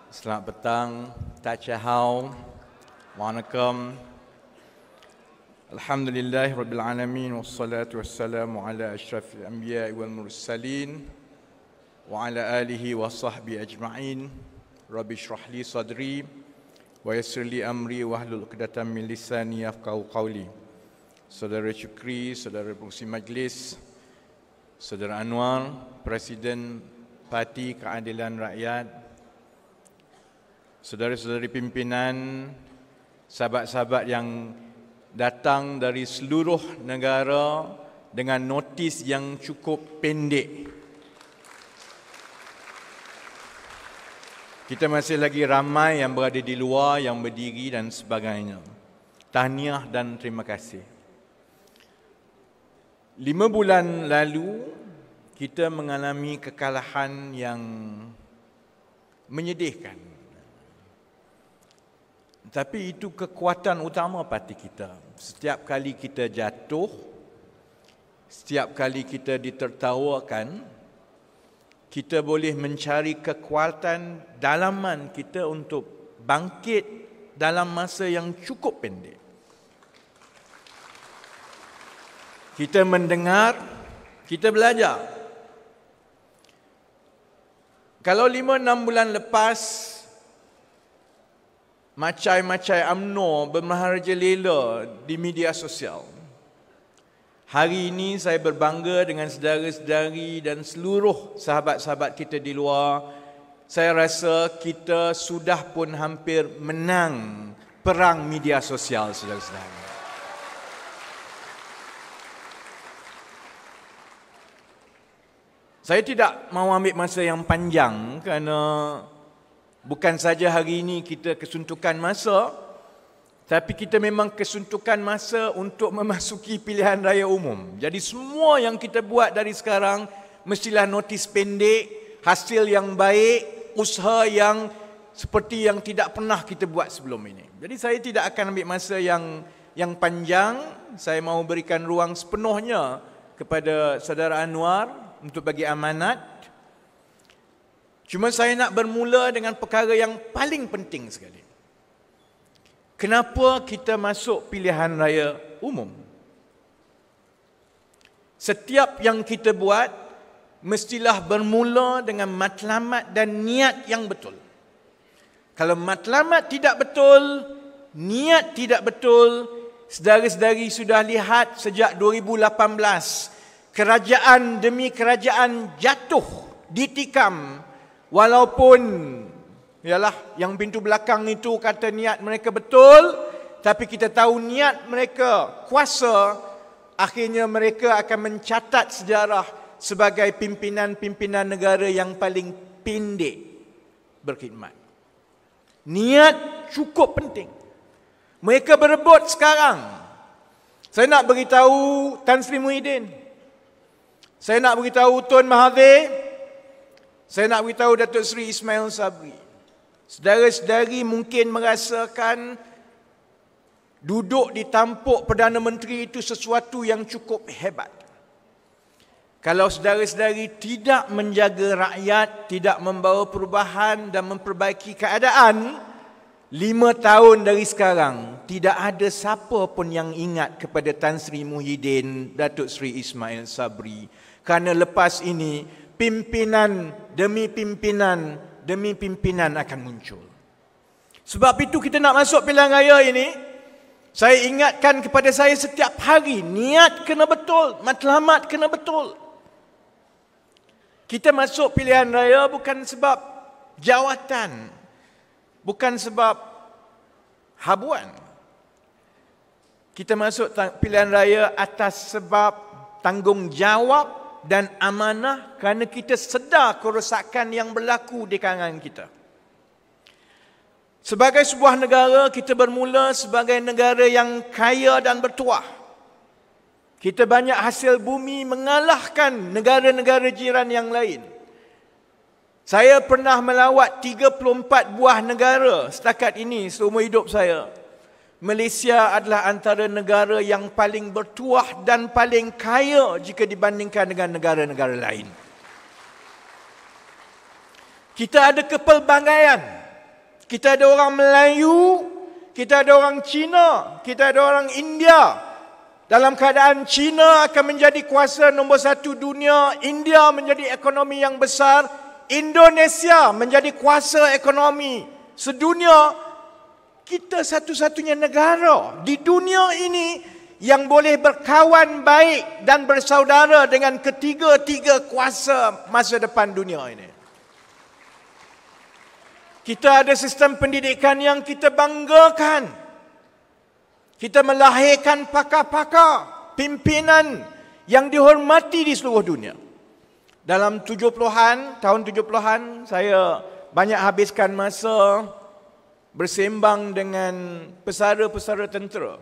Selamat petang, Tachahau, Wanakkam. Alhamdulillah Rabbil Alamin, wassalatu wassalamu ala ashrafil anbiya wal mursalin wa ala alihi wa sahbihi ajma'in. Rabbi shrah li sadri wa yassir li amri wa hlul 'uqdatam min lisani yafqahu qawli. Saudara Syukri, saudara pengurusi majlis, saudara Anwar, Presiden Parti Keadilan Rakyat, saudara-saudari pimpinan, sahabat-sahabat yang datang dari seluruh negara dengan notis yang cukup pendek. Kita masih lagi ramai yang berada di luar, yang berdiri dan sebagainya. Tahniah dan terima kasih. 5 bulan lalu, kita mengalami kekalahan yang menyedihkan. Tapi itu kekuatan utama parti kita. Setiap kali kita jatuh, setiap kali kita ditertawakan, kita boleh mencari kekuatan dalaman kita untuk bangkit dalam masa yang cukup pendek. Kita mendengar, kita belajar. Kalau 5-6 bulan lepas, macai-macai UMNO bermaharajalela di media sosial. Hari ini saya berbangga dengan saudara-saudari dan seluruh sahabat-sahabat kita di luar. Saya rasa kita sudah pun hampir menang perang media sosial, saudara-saudara. Saya tidak mahu ambil masa yang panjang kerana bukan saja hari ini kita kesuntukan masa, tapi kita memang kesuntukan masa untuk memasuki pilihan raya umum. Jadi semua yang kita buat dari sekarang mestilah notis pendek, hasil yang baik, usaha yang seperti yang tidak pernah kita buat sebelum ini. Jadi saya tidak akan ambil masa yang panjang. Saya mahu berikan ruang sepenuhnya kepada saudara Anwar untuk bagi amanat. Cuma saya nak bermula dengan perkara yang paling penting sekali. Kenapa kita masuk pilihan raya umum? Setiap yang kita buat mestilah bermula dengan matlamat dan niat yang betul. Kalau matlamat tidak betul, niat tidak betul, saudara-saudari sudah lihat sejak 2018, kerajaan demi kerajaan jatuh, ditikam. Walaupun ialah yang pintu belakang itu kata niat mereka betul, tapi kita tahu niat mereka kuasa, akhirnya mereka akan mencatat sejarah sebagai pimpinan-pimpinan negara yang paling pendek berkhidmat. Niat cukup penting. Mereka berebut sekarang. Saya nak beritahu Tan Sri Muhyiddin, saya nak beritahu Tun Mahathir, saya nak beritahu Datuk Seri Ismail Sabri. Saudara-saudari mungkin merasakan duduk di tampuk Perdana Menteri itu sesuatu yang cukup hebat. Kalau saudara-saudari tidak menjaga rakyat, tidak membawa perubahan dan memperbaiki keadaan, 5 tahun dari sekarang, tidak ada siapa pun yang ingat kepada Tan Sri Muhyiddin, Datuk Seri Ismail Sabri. Kerana lepas ini, pimpinan demi pimpinan akan muncul. Sebab itu kita nak masuk pilihan raya ini, saya ingatkan kepada saya setiap hari, niat kena betul, matlamat kena betul. Kita masuk pilihan raya bukan sebab jawatan, bukan sebab habuan. Kita masuk pilihan raya atas sebab tanggungjawab dan amanah, kerana kita sedar kerosakan yang berlaku di kalangan kita. Sebagai sebuah negara, kita bermula sebagai negara yang kaya dan bertuah. Kita banyak hasil bumi mengalahkan negara-negara jiran yang lain. Saya pernah melawat 34 buah negara setakat ini seumur hidup saya. Malaysia adalah antara negara yang paling bertuah dan paling kaya jika dibandingkan dengan negara-negara lain. Kita ada kepelbagaian. Kita ada orang Melayu, kita ada orang Cina, kita ada orang India. Dalam keadaan China akan menjadi kuasa nombor 1 dunia, India menjadi ekonomi yang besar, Indonesia menjadi kuasa ekonomi sedunia. Kita satu-satunya negara di dunia ini yang boleh berkawan baik dan bersaudara dengan ketiga-tiga kuasa masa depan dunia ini. Kita ada sistem pendidikan yang kita banggakan. Kita melahirkan pakar-pakar, pimpinan yang dihormati di seluruh dunia. Dalam 70-an, tahun 70-an, saya banyak habiskan masa bersembang dengan pesara-pesara tentera.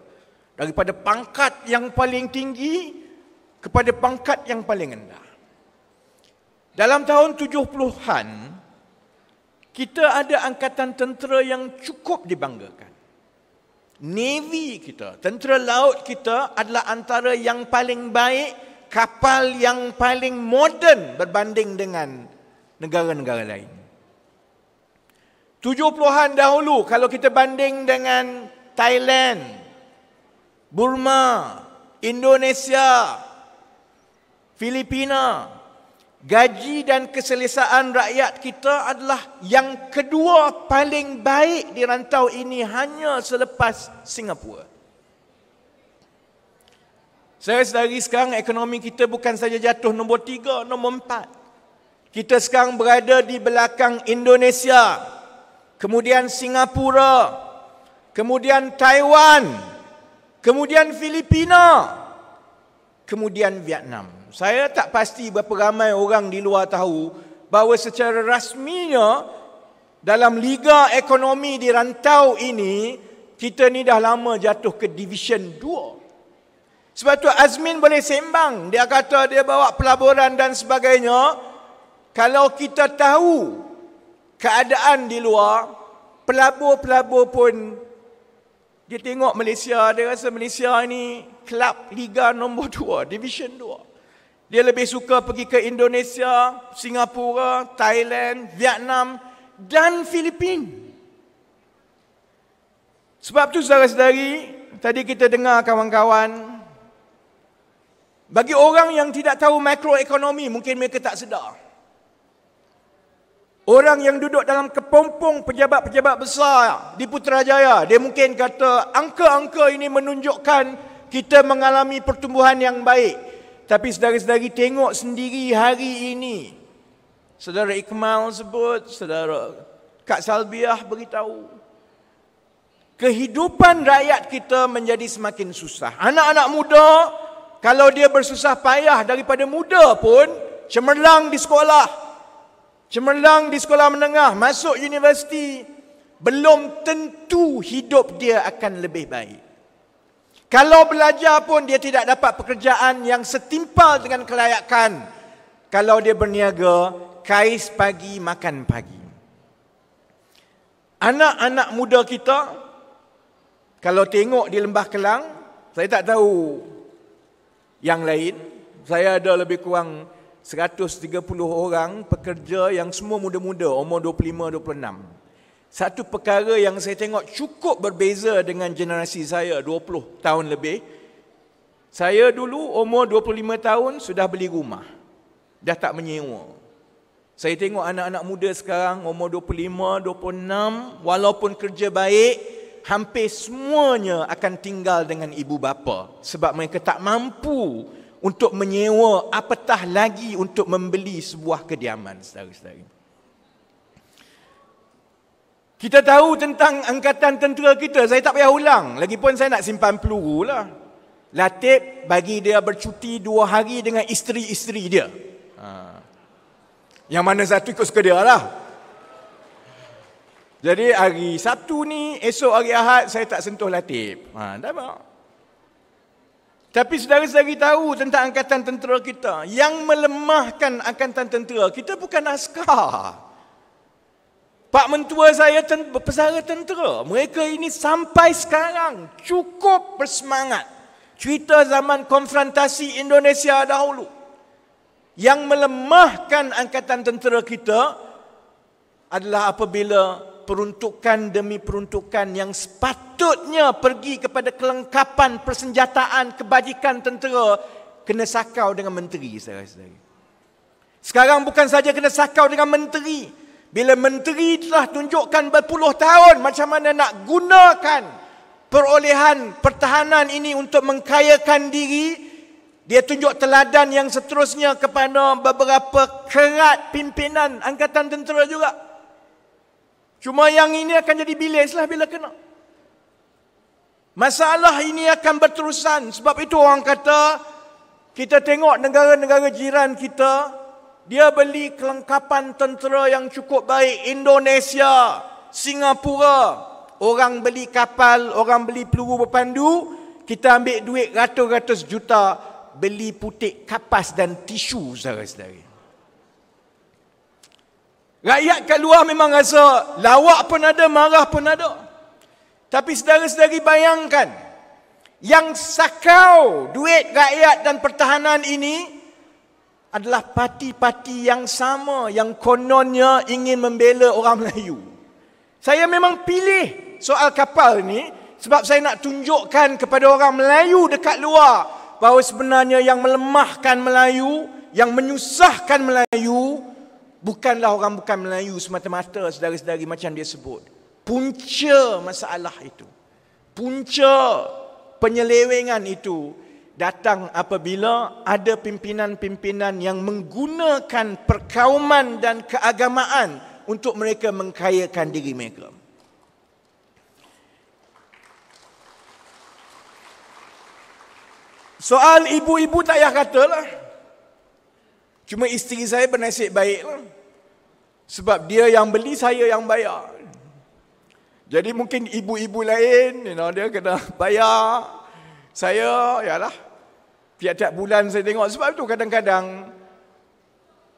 Daripada pangkat yang paling tinggi kepada pangkat yang paling rendah. Dalam tahun 70-an, kita ada angkatan tentera yang cukup dibanggakan. Navy kita, tentera laut kita adalah antara yang paling baik, kapal yang paling moden berbanding dengan negara-negara lain. 70-an dahulu kalau kita banding dengan Thailand, Burma, Indonesia, Filipina, gaji dan keselesaan rakyat kita adalah yang kedua paling baik di rantau ini hanya selepas Singapura. Saya sedari sekarang ekonomi kita bukan saja jatuh nombor 3, nombor 4. Kita sekarang berada di belakang Indonesia, kemudian Singapura, kemudian Taiwan, kemudian Filipina, kemudian Vietnam. Saya tak pasti berapa ramai orang di luar tahu bahawa secara rasminya dalam liga ekonomi di rantau ini, kita ni dah lama jatuh ke Division 2. Sebab tu Azmin boleh sembang. Dia kata dia bawa pelaburan dan sebagainya. Kalau kita tahu keadaan di luar, pelabur-pelabur pun dia tengok Malaysia, dia rasa Malaysia ni kelab liga nombor 2, Division 2. Dia lebih suka pergi ke Indonesia, Singapura, Thailand, Vietnam dan Filipina. Sebab tu saudara-saudari, tadi kita dengar kawan-kawan, bagi orang yang tidak tahu makroekonomi, mungkin mereka tak sedar. Orang yang duduk dalam kepompong pejabat-pejabat besar di Putrajaya, dia mungkin kata angka-angka ini menunjukkan kita mengalami pertumbuhan yang baik. Tapi saudara-saudari tengok sendiri hari ini. Saudara Ikmal sebut, saudara Kak Salbiah beritahu. Kehidupan rakyat kita menjadi semakin susah. Anak-anak muda, kalau dia bersusah payah daripada muda pun, cemerlang di sekolah. Cemerlang di sekolah menengah, masuk universiti, belum tentu hidup dia akan lebih baik. Kalau belajar pun dia tidak dapat pekerjaan yang setimpal dengan kelayakan. Kalau dia berniaga, kais pagi, makan pagi. Anak-anak muda kita, kalau tengok di Lembah Kelang, saya tak tahu yang lain. Saya ada lebih kurang 130 orang pekerja yang semua muda-muda, umur 25-26. Satu perkara yang saya tengok cukup berbeza dengan generasi saya 20 tahun lebih. Saya dulu umur 25 tahun sudah beli rumah. Dah tak menyewa. Saya tengok anak-anak muda sekarang umur 25, 26, walaupun kerja baik, hampir semuanya akan tinggal dengan ibu bapa. Sebab mereka tak mampu untuk menyewa, apatah lagi untuk membeli sebuah kediaman, saudara-saudari. Kita tahu tentang angkatan tentera kita. Saya tak payah ulang. Lagipun saya nak simpan peluru lah. Latif bagi dia bercuti 2 hari dengan isteri-isteri dia. Yang mana satu ikut suka dia lah. Jadi hari Sabtu ni, esok hari Ahad saya tak sentuh Latif. Tak apa. Tapi saudara-saudari tahu tentang angkatan tentera kita. Yang melemahkan angkatan tentera kita bukan askar. Pak mentua saya pesara tentera. Mereka ini sampai sekarang cukup bersemangat. Cerita zaman konfrontasi Indonesia dahulu. Yang melemahkan angkatan tentera kita adalah apabila peruntukan demi peruntukan yang sepatutnya pergi kepada kelengkapan persenjataan kebajikan tentera kena sakau dengan menteri, saudara-saudara. Sekarang bukan saja kena sakau dengan menteri. Bila menteri telah tunjukkan berpuluh tahun macam mana nak gunakan perolehan pertahanan ini untuk mengkayakan diri, dia tunjuk teladan yang seterusnya kepada beberapa kerat pimpinan angkatan tentera juga. Cuma yang ini akan jadi bilis lah bila kena. Masalah ini akan berterusan. Sebab itu orang kata, kita tengok negara-negara jiran kita, dia beli kelengkapan tentera yang cukup baik. Indonesia, Singapura, orang beli kapal, orang beli peluru berpandu, kita ambil duit ratus-ratus juta, beli putik kapas dan tisu, saudara-saudara. Rakyat kat luar memang rasa lawak pun ada, marah pun ada. Tapi saudara-saudari bayangkan, yang sakau duit rakyat dan pertahanan ini adalah parti-parti yang sama yang kononnya ingin membela orang Melayu. Saya memang pilih soal kapal ni sebab saya nak tunjukkan kepada orang Melayu dekat luar bahawa sebenarnya yang melemahkan Melayu, yang menyusahkan Melayu, bukanlah orang bukan Melayu semata-mata, saudara-saudari, macam dia sebut. Punca masalah itu, punca penyelewengan itu datang apabila ada pimpinan-pimpinan yang menggunakan perkauman dan keagamaan untuk mereka mengkayakan diri mereka. Soal ibu-ibu tak payah katalah. Cuma isteri saya bernasib baiklah. Sebab dia yang beli, saya yang bayar. Jadi mungkin ibu-ibu lain, dia kena bayar. Saya, yalah, tiap-tiap bulan saya tengok. Sebab itu kadang-kadang,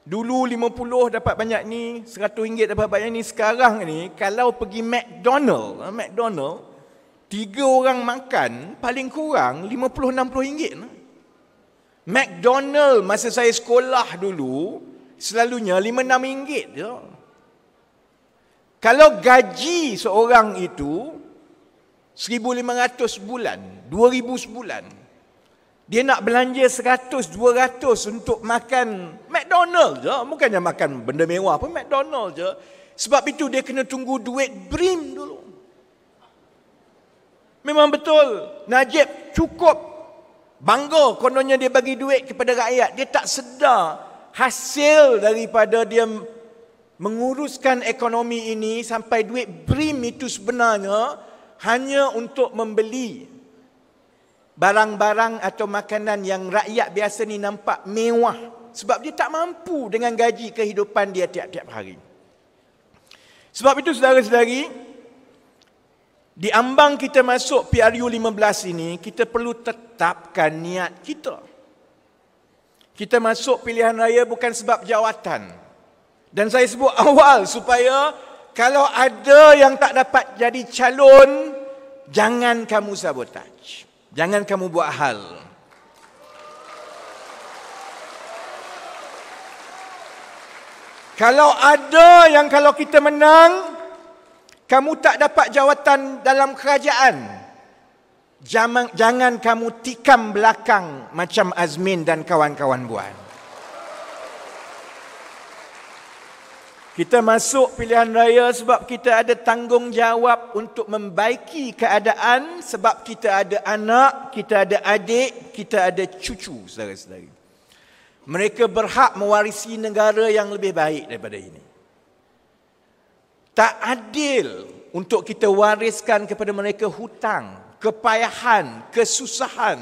dulu 50 dapat banyak ni, RM100 dapat banyak ni. Sekarang ni, kalau pergi McDonald, 3 orang makan, paling kurang RM50-60. McDonald masa saya sekolah dulu, selalunya RM5-6 je. Kalau gaji seorang itu RM1,500 sebulan, RM2,000 sebulan, dia nak belanja RM100-200 untuk makan McDonald je. Bukannya makan benda mewah pun, McDonald je. Sebab itu dia kena tunggu duit BRIM dulu. Memang betul, Najib cukup bangga kononnya dia bagi duit kepada rakyat. Dia tak sedar hasil daripada dia menguruskan ekonomi ini sampai duit BRIM itu sebenarnya hanya untuk membeli barang-barang atau makanan yang rakyat biasa ni nampak mewah. Sebab dia tak mampu dengan gaji kehidupan dia tiap-tiap hari. Sebab itu saudara-saudari, di ambang kita masuk PRU 15 ini, kita perlu tetapkan niat kita. Kita masuk pilihan raya bukan sebab jawatan. Dan saya sebut awal supaya kalau ada yang tak dapat jadi calon, jangan kamu sabotaj. Jangan kamu buat hal. Kalau ada yang kalau kita menang, kamu tak dapat jawatan dalam kerajaan, jangan kamu tikam belakang macam Azmin dan kawan-kawan buat. Kita masuk pilihan raya sebab kita ada tanggungjawab untuk membaiki keadaan, sebab kita ada anak, kita ada adik, kita ada cucu, saudara-saudari. Mereka berhak mewarisi negara yang lebih baik daripada ini. Tak adil untuk kita wariskan kepada mereka hutang, kepayahan, kesusahan,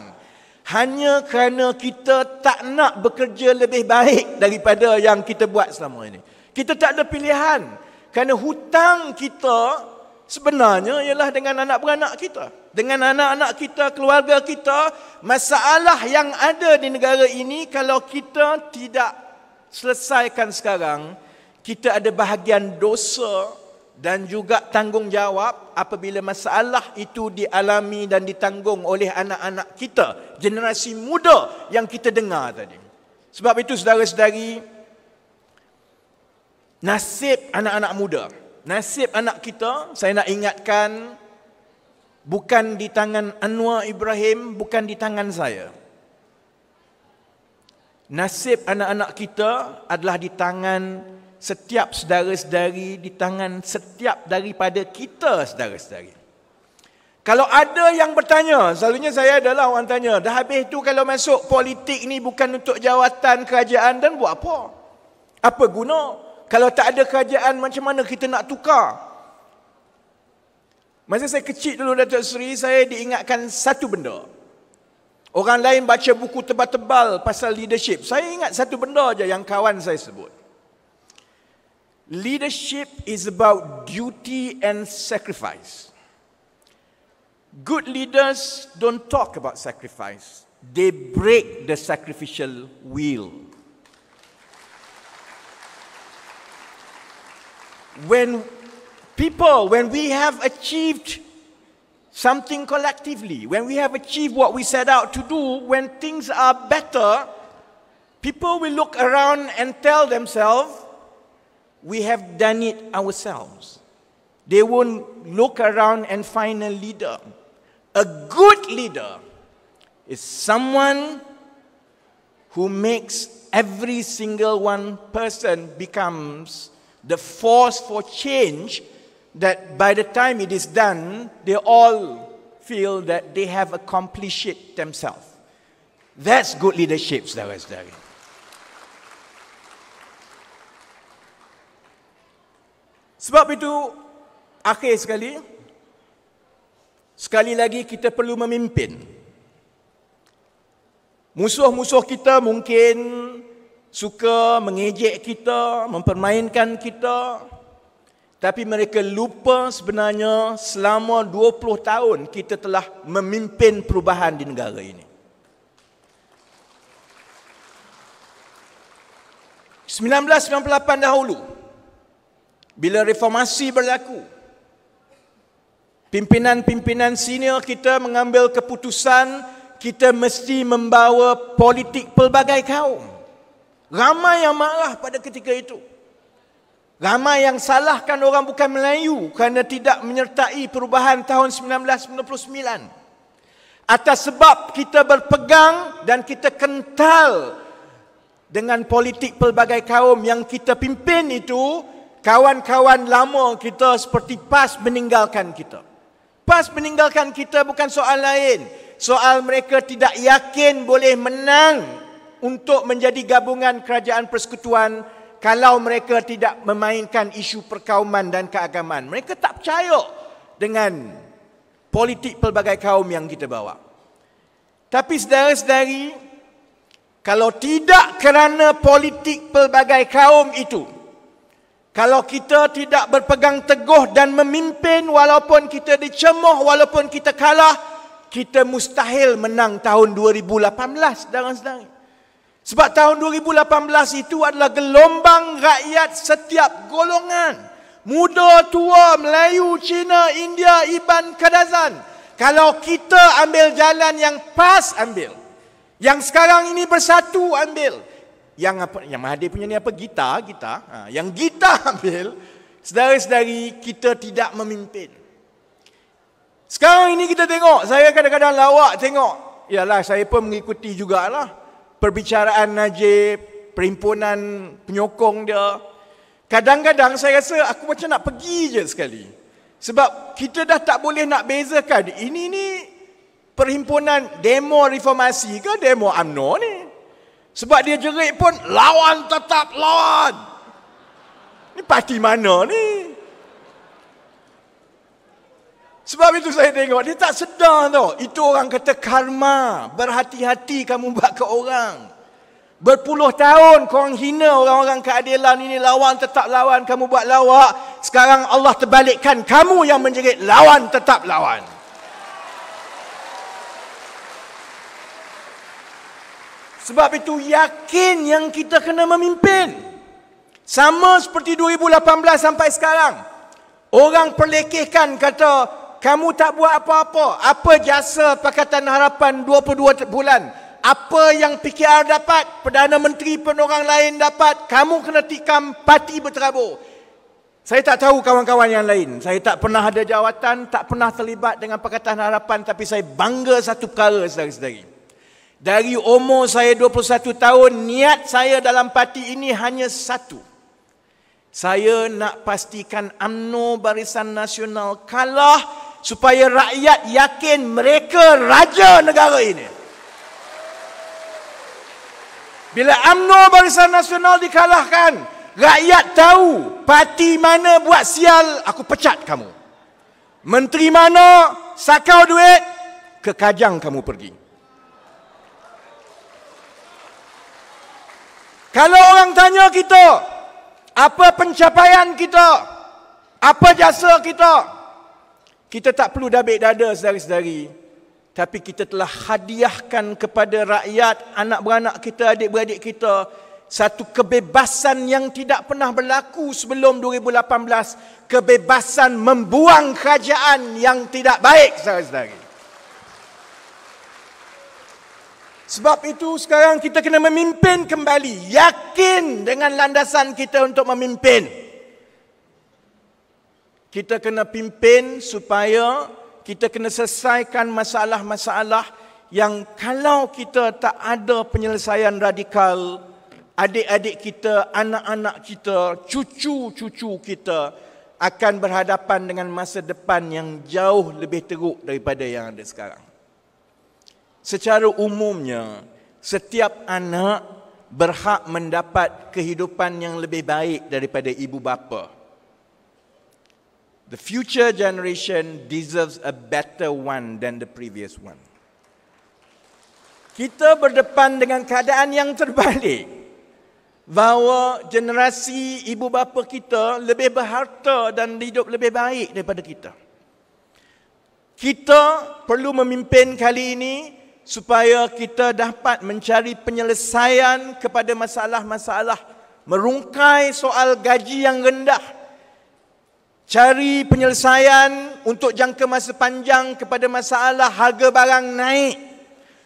hanya kerana kita tak nak bekerja lebih baik daripada yang kita buat selama ini. Kita tak ada pilihan. Kerana hutang kita sebenarnya ialah dengan anak beranak kita. Dengan anak-anak kita, keluarga kita. Masalah yang ada di negara ini, kalau kita tidak selesaikan sekarang, kita ada bahagian dosa dan juga tanggungjawab apabila masalah itu dialami dan ditanggung oleh anak-anak kita. Generasi muda yang kita dengar tadi. Sebab itu saudara-saudari, nasib anak-anak muda Nasib anak kita, saya nak ingatkan, bukan di tangan Anwar Ibrahim, bukan di tangan saya. Nasib anak-anak kita adalah di tangan setiap saudara-saudari, di tangan setiap daripada kita saudara-saudari. Kalau ada yang bertanya, selalunya saya adalah orang tanya, dah habis tu kalau masuk politik ni bukan untuk jawatan kerajaan dan buat apa? Apa guna? Kalau tak ada kerajaan, macam mana kita nak tukar? Masa saya kecil dulu, Datuk Seri, saya diingatkan satu benda. Orang lain baca buku tebal-tebal pasal leadership. Saya ingat satu benda aja yang kawan saya sebut. Leadership is about duty and sacrifice. Good leaders don't talk about sacrifice. They break the sacrificial wheel. When we have achieved something collectively, when we have achieved what we set out to do, when things are better, people will look around and tell themselves, we have done it ourselves. They won't look around and find a leader. A good leader is someone who makes every single one person becomes the force for change, that by the time it is done, they all feel that they have accomplished it themselves. That's good leadership, saudara-saudari. Sebab itu, akhir sekali lagi kita perlu memimpin. Musuh-musuh kita mungkin suka mengejek kita, mempermainkan kita, tapi mereka lupa sebenarnya selama 20 tahun kita telah memimpin perubahan di negara ini. 1998 dahulu, bila reformasi berlaku, pimpinan-pimpinan senior kita mengambil keputusan kita mesti membawa politik pelbagai kaum. Ramai yang marah pada ketika itu. Ramai yang salahkan orang bukan Melayu kerana tidak menyertai perubahan tahun 1999. Atas sebab kita berpegang dan kita kental dengan politik pelbagai kaum yang kita pimpin itu, kawan-kawan lama kita seperti PAS meninggalkan kita. PAS meninggalkan kita bukan soal lain. Soal mereka tidak yakin boleh menang untuk menjadi gabungan kerajaan persekutuan kalau mereka tidak memainkan isu perkauman dan keagamaan. Mereka tak percaya dengan politik pelbagai kaum yang kita bawa. Tapi saudara-saudari, kalau tidak kerana politik pelbagai kaum itu, kalau kita tidak berpegang teguh dan memimpin walaupun kita dicemuh, walaupun kita kalah, kita mustahil menang tahun 2018, saudara-saudari. Sebab tahun 2018 itu adalah gelombang rakyat setiap golongan. Muda, tua, Melayu, Cina, India, Iban, Kadazan. Kalau kita ambil jalan yang PAS ambil, yang sekarang ini bersatu ambil, yang Mahathir punya ni apa? Gitar. Yang gitar ambil, saudara-saudari, kita tidak memimpin. Sekarang ini kita tengok, saya kadang-kadang lawak tengok. Yalah, saya pun mengikuti jugalah perbicaraan Najib, perhimpunan penyokong dia. Kadang-kadang saya rasa aku macam nak pergi je sekali. Sebab kita dah tak boleh nak bezakan. Ini ni perhimpunan demo reformasi ke demo UMNO ni. Sebab dia jerit pun lawan tetap lawan. Ni parti mana ni? Sebab itu saya tengok, dia tak sedar tau. Itu orang kata karma. Berhati-hati kamu buat ke orang. Berpuluh tahun korang hina orang-orang keadilan ini, lawan tetap lawan, kamu buat lawak. Sekarang Allah terbalikkan, kamu yang menjerit lawan tetap lawan. Sebab itu yakin yang kita kena memimpin. Sama seperti 2018 sampai sekarang. Orang perlekehkan kata, kamu tak buat apa-apa. Apa jasa Pakatan Harapan 22 bulan? Apa yang PKR dapat? Perdana Menteri pun orang lain dapat. Kamu kena tikam, parti berterabur. Saya tak tahu kawan-kawan yang lain. Saya tak pernah ada jawatan, tak pernah terlibat dengan Pakatan Harapan, tapi saya bangga satu perkara, saudara-saudari. Dari umur saya 21 tahun, niat saya dalam parti ini hanya satu. Saya nak pastikan UMNO Barisan Nasional kalah supaya rakyat yakin mereka raja negara ini. Bila UMNO Barisan Nasional dikalahkan, rakyat tahu parti mana buat sial, aku pecat kamu. Menteri mana sakau duit, ke Kajang kamu pergi. Kalau orang tanya kita, apa pencapaian kita, apa jasa kita, kita tak perlu dabik dada, saudara-saudari. Tapi kita telah hadiahkan kepada rakyat, anak beranak kita, adik-beradik kita, satu kebebasan yang tidak pernah berlaku sebelum 2018. Kebebasan membuang kerajaan yang tidak baik, saudara-saudari. Sebab itu sekarang kita kena memimpin kembali. Yakin dengan landasan kita untuk memimpin. Kita kena pimpin supaya kita kena selesaikan masalah-masalah yang kalau kita tak ada penyelesaian radikal, adik-adik kita, anak-anak kita, cucu-cucu kita akan berhadapan dengan masa depan yang jauh lebih teruk daripada yang ada sekarang. Secara umumnya, setiap anak berhak mendapat kehidupan yang lebih baik daripada ibu bapa. The future generation deserves a better one than the previous one. Kita berdepan dengan keadaan yang terbalik. Bahawa generasi ibu bapa kita lebih berharta dan hidup lebih baik daripada kita. Kita perlu memimpin kali ini supaya kita dapat mencari penyelesaian kepada masalah-masalah, merungkai soal gaji yang rendah, cari penyelesaian untuk jangka masa panjang kepada masalah harga barang naik,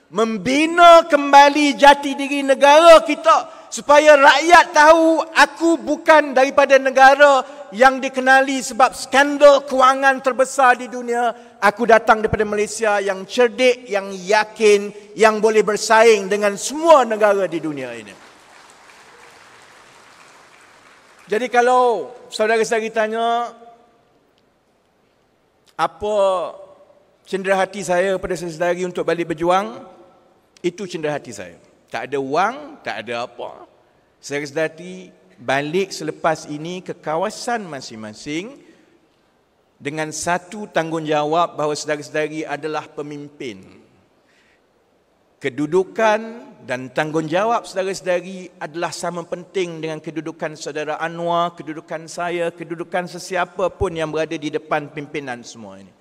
membina kembali jati diri negara kita supaya rakyat tahu aku bukan daripada negara yang dikenali sebab skandal kewangan terbesar di dunia. Aku datang daripada Malaysia yang cerdik, yang yakin, yang boleh bersaing dengan semua negara di dunia ini. Jadi kalau saudara-saudari tanya, apa cenderahati saya pada saudari untuk balik berjuang? Itu cenderahati saya. Tak ada wang, tak ada apa. Saudara-saudari balik selepas ini ke kawasan masing-masing dengan satu tanggungjawab bahawa saudara-saudari adalah pemimpin. Kedudukan dan tanggungjawab saudara-saudari adalah sama penting dengan kedudukan saudara Anwar, kedudukan saya, kedudukan sesiapa pun yang berada di depan pimpinan semua ini.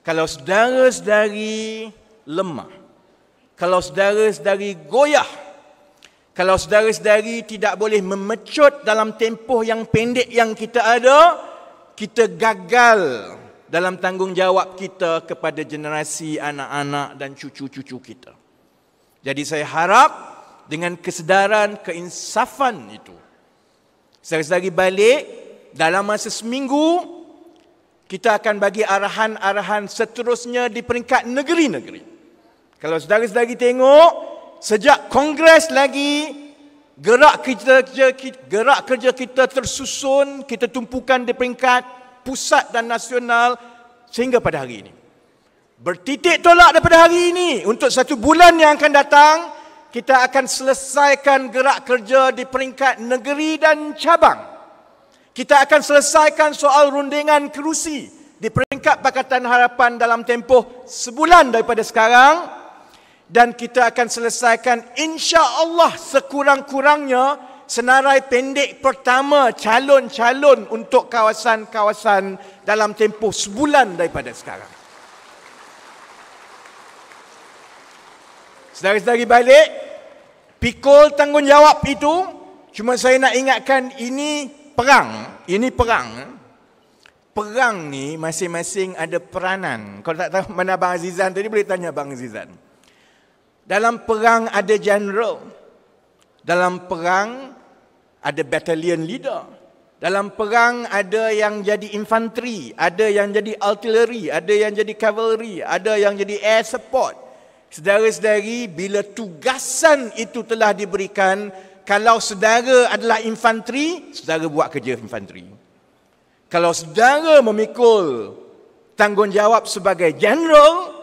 Kalau saudara-saudari lemah, kalau saudara-saudari goyah, kalau saudara-saudari tidak boleh memecut dalam tempoh yang pendek yang kita ada, kita gagal dalam tanggungjawab kita kepada generasi anak-anak dan cucu-cucu kita. Jadi saya harap dengan kesedaran, keinsafan itu, saudara-saudari balik dalam masa seminggu, kita akan bagi arahan-arahan seterusnya di peringkat negeri-negeri. Kalau saudara-saudari tengok, sejak Kongres lagi, gerak kerja kita tersusun, kita tumpukan di peringkat pusat dan nasional sehingga pada hari ini. Bertitik tolak daripada hari ini, untuk 1 bulan yang akan datang, kita akan selesaikan gerak kerja di peringkat negeri dan cabang. Kita akan selesaikan soal rundingan kerusi di peringkat Pakatan Harapan dalam tempoh sebulan daripada sekarang. Dan kita akan selesaikan insya-Allah sekurang-kurangnya senarai pendek pertama calon-calon untuk kawasan-kawasan dalam tempoh sebulan daripada sekarang. Saudara-saudari balik, pikul tanggungjawab itu, cuma saya nak ingatkan ini perang. Ini perang. Perang ni masing-masing ada peranan. Kalau tak tahu mana Abang Azizan tadi, boleh tanya Abang Azizan. Dalam perang ada general. Dalam perang ada battalion leader. Dalam perang ada yang jadi infanteri, ada yang jadi artillery, ada yang jadi cavalry, ada yang jadi air support. Saudara-saudari, bila tugasan itu telah diberikan, kalau saudara adalah infanteri, saudara buat kerja infanteri. Kalau saudara memikul tanggungjawab sebagai general,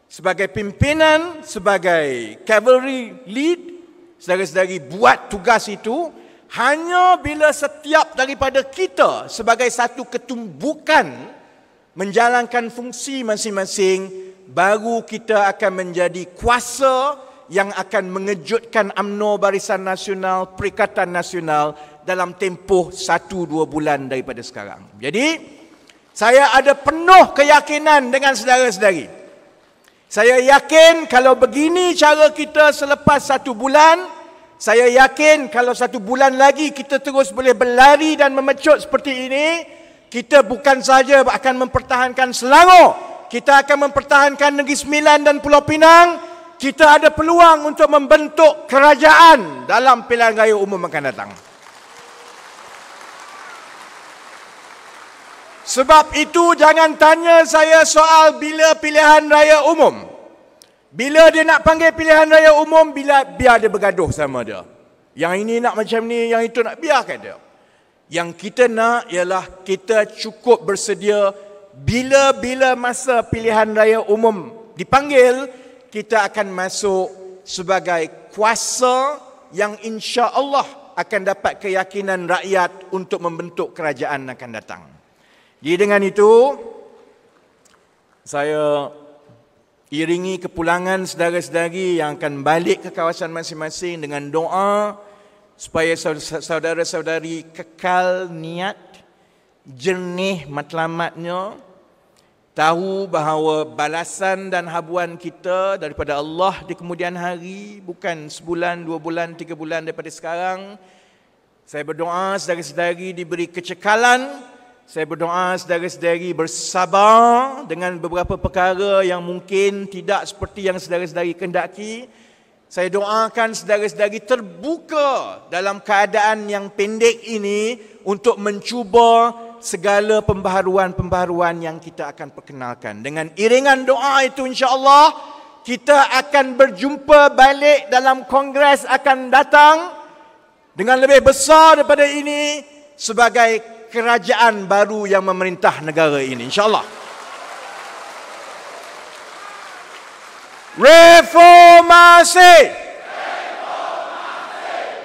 sebagai pimpinan, sebagai cavalry lead, saudara-saudari buat tugas itu. Hanya bila setiap daripada kita sebagai satu ketumbukan menjalankan fungsi masing-masing, baru kita akan menjadi kuasa yang akan mengejutkan UMNO Barisan Nasional, Perikatan Nasional dalam tempoh 1-2 bulan daripada sekarang. Jadi, saya ada penuh keyakinan dengan saudara-saudari. Saya yakin kalau begini cara kita selepas 1 bulan, saya yakin kalau 1 bulan lagi kita terus boleh berlari dan memecut seperti ini, kita bukan sahaja akan mempertahankan Selangor, kita akan mempertahankan Negeri Sembilan dan Pulau Pinang, kita ada peluang untuk membentuk kerajaan dalam pilihan raya umum akan datang. Sebab itu jangan tanya saya soal bila pilihan raya umum. Bila dia nak panggil pilihan raya umum, biar dia bergaduh sama dia. Yang ini nak macam ni, yang itu nak, biarkan dia. Yang kita nak ialah kita cukup bersedia bila-bila masa pilihan raya umum dipanggil, kita akan masuk sebagai kuasa yang insya-Allah akan dapat keyakinan rakyat untuk membentuk kerajaan akan datang. Jadi dengan itu, saya iringi kepulangan saudara-saudari yang akan balik ke kawasan masing-masing dengan doa supaya saudara-saudari kekal niat, jernih matlamatnya, tahu bahawa balasan dan habuan kita daripada Allah di kemudian hari, bukan sebulan, 2 bulan, 3 bulan daripada sekarang. Saya berdoa saudara-saudari diberi kecekalan. Saya berdoa saudara-saudari bersabar dengan beberapa perkara yang mungkin tidak seperti yang saudara-saudari kendaki. Saya doakan saudara-saudari terbuka dalam keadaan yang pendek ini untuk mencuba segala pembaharuan-pembaharuan yang kita akan perkenalkan. Dengan iringan doa itu insya-Allah kita akan berjumpa balik dalam kongres akan datang dengan lebih besar daripada ini sebagai kerajaan baru yang memerintah negara ini, insya-Allah. Reformasi!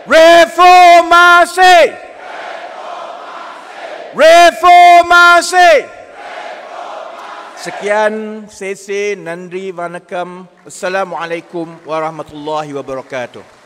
Reformasi! Reformasi! Sekian sesi, nandri, vanakkam. Assalamualaikum warahmatullahi wabarakatuh.